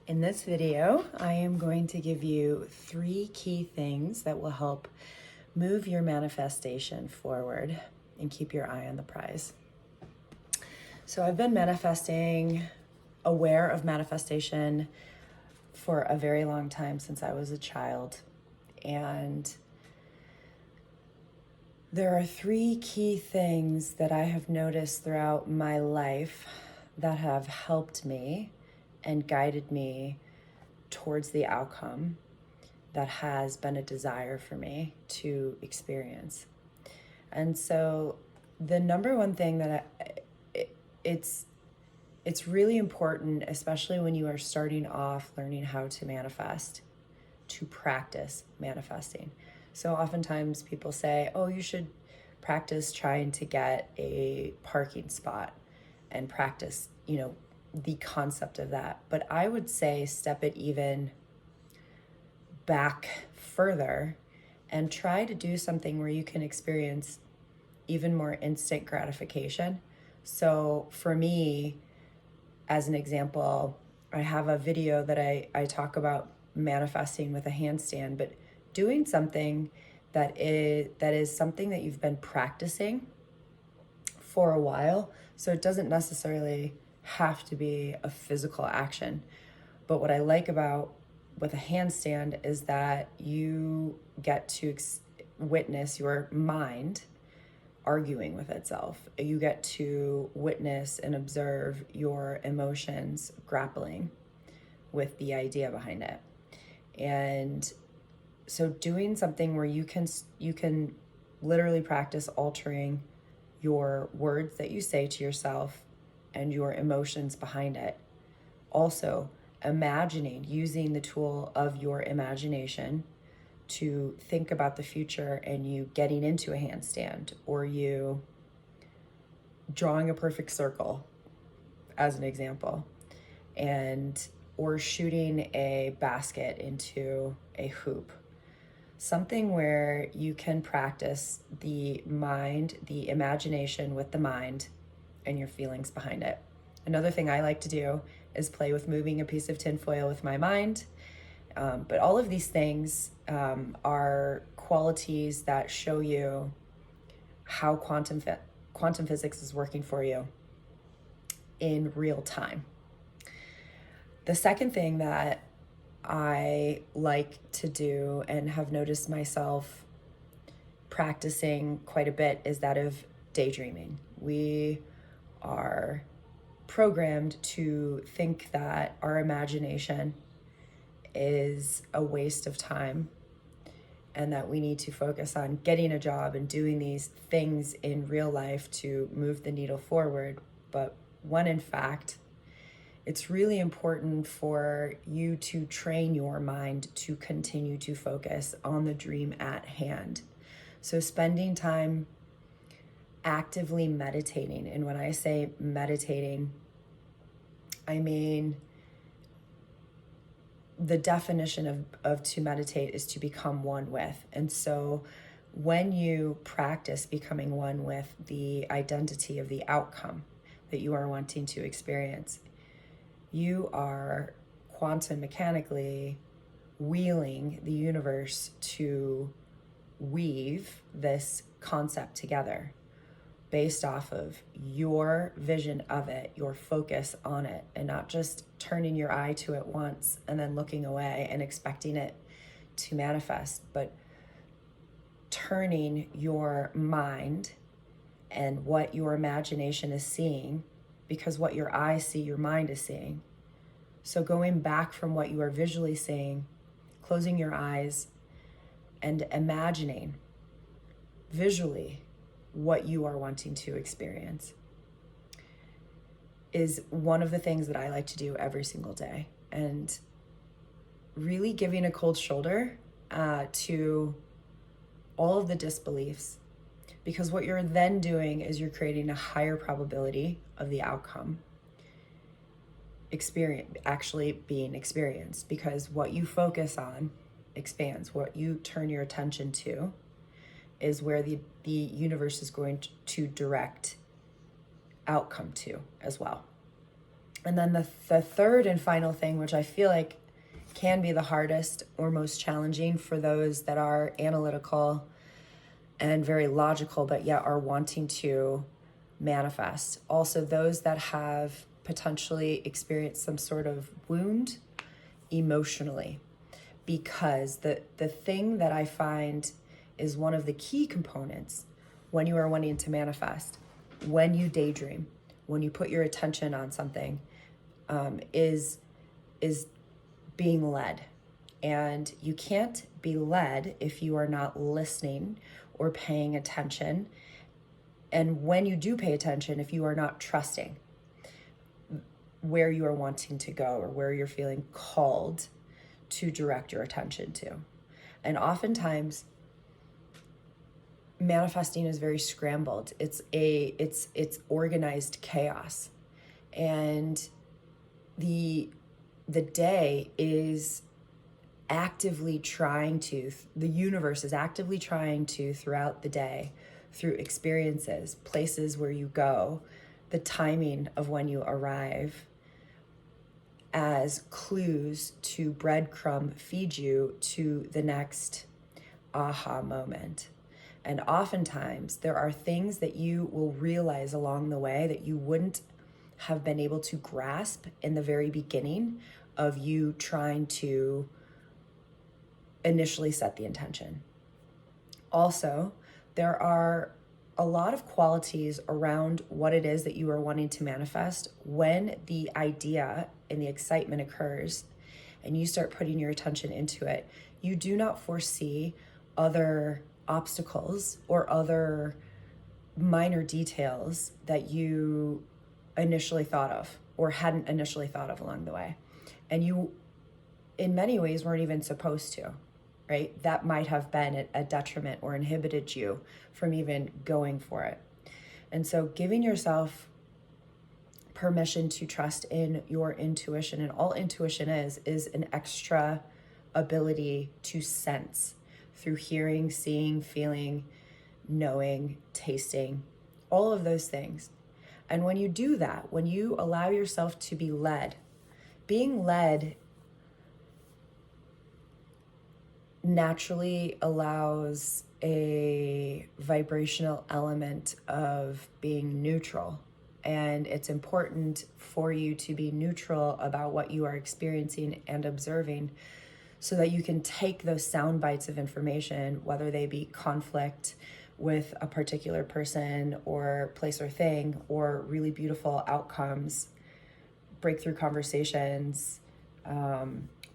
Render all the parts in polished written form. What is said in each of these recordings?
In this video, I am going to give you 3 key things that will help move your manifestation forward and keep your eye on the prize. So I've been aware of manifestation for a very long time, since I was a child. And there are 3 key things that I have noticed throughout my life that have helped me and guided me towards the outcome that has been a desire for me to experience. And so the number one thing it's really important, especially when you are starting off learning how to manifest, to practice manifesting. So oftentimes people say, oh, you should practice trying to get a parking spot and practice, the concept of that. But I would say step it even back further and try to do something where you can experience even more instant gratification. So for me, as an example, I have a video that I talk about manifesting with a handstand, but doing something that is something that you've been practicing for a while. So it doesn't necessarily have to be a physical action. But what I like about with a handstand is that you get to witness your mind arguing with itself. You get to witness and observe your emotions grappling with the idea behind it. And so doing something where you can literally practice altering your words that you say to yourself and your emotions behind it. Also, using the tool of your imagination to think about the future, and you getting into a handstand, or you drawing a perfect circle, as an example, or shooting a basket into a hoop. Something where you can practice the imagination with the mind and your feelings behind it. Another thing I like to do is play with moving a piece of tinfoil with my mind. But all of these things are qualities that show you how quantum physics is working for you in real time. The second thing that I like to do and have noticed myself practicing quite a bit is that of daydreaming. We are programmed to think that our imagination is a waste of time, and that we need to focus on getting a job and doing these things in real life to move the needle forward. But when in fact, it's really important for you to train your mind to continue to focus on the dream at hand. So spending time actively meditating. And when I say meditating, I mean the definition of to meditate is to become one with. And so when you practice becoming one with the identity of the outcome that you are wanting to experience, you are quantum mechanically wheeling the universe to weave this concept together based off of your vision of it, your focus on it, and not just turning your eye to it once and then looking away and expecting it to manifest, but turning your mind and what your imagination is seeing, because what your eyes see, your mind is seeing. So going back from what you are visually seeing, closing your eyes and imagining visually what you are wanting to experience is one of the things that I like to do every single day. And really giving a cold shoulder to all of the disbeliefs, because what you're then doing is you're creating a higher probability of the outcome actually being experienced, because what you focus on expands. What you turn your attention to is where the universe is going to direct outcome to as well. And then the third and final thing, which I feel like can be the hardest or most challenging for those that are analytical and very logical, but yet are wanting to manifest. Also, those that have potentially experienced some sort of wound emotionally. Because the thing that I find is one of the key components when you are wanting to manifest, when you daydream, when you put your attention on something, is being led. And you can't be led if you are not listening or paying attention. And when you do pay attention, if you are not trusting where you are wanting to go or where you're feeling called to direct your attention to. And oftentimes manifesting is very scrambled. It's organized chaos. And the day is actively trying to, the universe is actively trying to, throughout the day, through experiences, places where you go, the timing of when you arrive, as clues to breadcrumb feed you to the next aha moment. And oftentimes there are things that you will realize along the way that you wouldn't have been able to grasp in the very beginning of you trying to initially set the intention. Also, there are a lot of qualities around what it is that you are wanting to manifest when the idea and the excitement occurs and you start putting your attention into it. You do not foresee other obstacles or other minor details that you initially thought of or hadn't initially thought of along the way. And you, in many ways, weren't even supposed to, right? That might have been a detriment or inhibited you from even going for it. And so giving yourself permission to trust in your intuition, and all intuition is an extra ability to sense through hearing, seeing, feeling, knowing, tasting, all of those things. And when you do that, when you allow yourself to be led, being led naturally allows a vibrational element of being neutral. And it's important for you to be neutral about what you are experiencing and observing so that you can take those sound bites of information, whether they be conflict with a particular person or place or thing, or really beautiful outcomes, breakthrough conversations,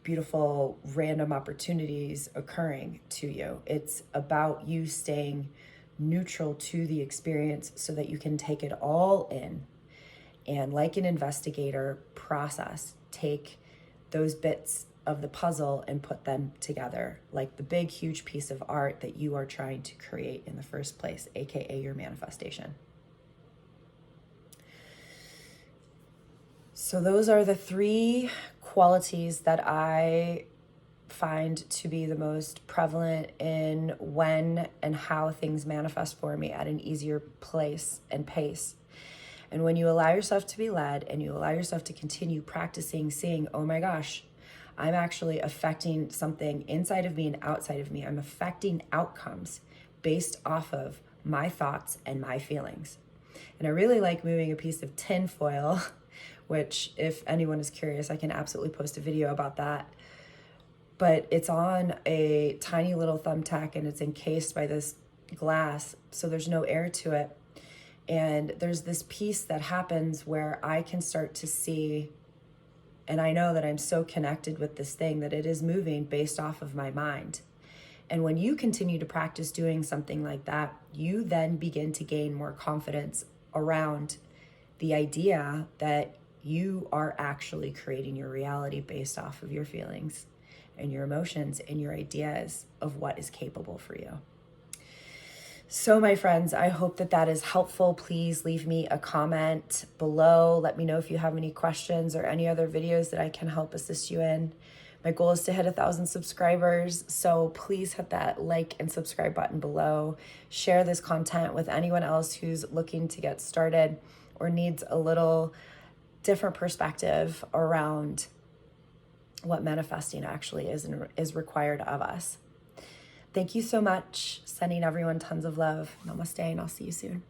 beautiful random opportunities occurring to you. It's about you staying neutral to the experience so that you can take it all in and, like an investigator, process, take those bits of the puzzle and put them together like the big, huge piece of art that you are trying to create in the first place, aka your manifestation. So those are the three qualities that I find to be the most prevalent in when and how things manifest for me at an easier place and pace. And when you allow yourself to be led and you allow yourself to continue practicing seeing, oh my gosh, I'm actually affecting something inside of me and outside of me. I'm affecting outcomes based off of my thoughts and my feelings. And I really like moving a piece of tin foil, which if anyone is curious, I can absolutely post a video about that. But it's on a tiny little thumbtack and it's encased by this glass, so there's no air to it. And there's this piece that happens where I can start to see, and I know that I'm so connected with this thing that it is moving based off of my mind. And when you continue to practice doing something like that, you then begin to gain more confidence around the idea that you are actually creating your reality based off of your feelings and your emotions and your ideas of what is capable for you. So my friends, I hope that that is helpful. Please leave me a comment below. Let me know if you have any questions or any other videos that I can help assist you in. My goal is to hit 1,000 subscribers, so please hit that like and subscribe button below. Share this content with anyone else who's looking to get started or needs a little different perspective around what manifesting actually is and is required of us. Thank you so much. Sending everyone tons of love. Namaste, and I'll see you soon.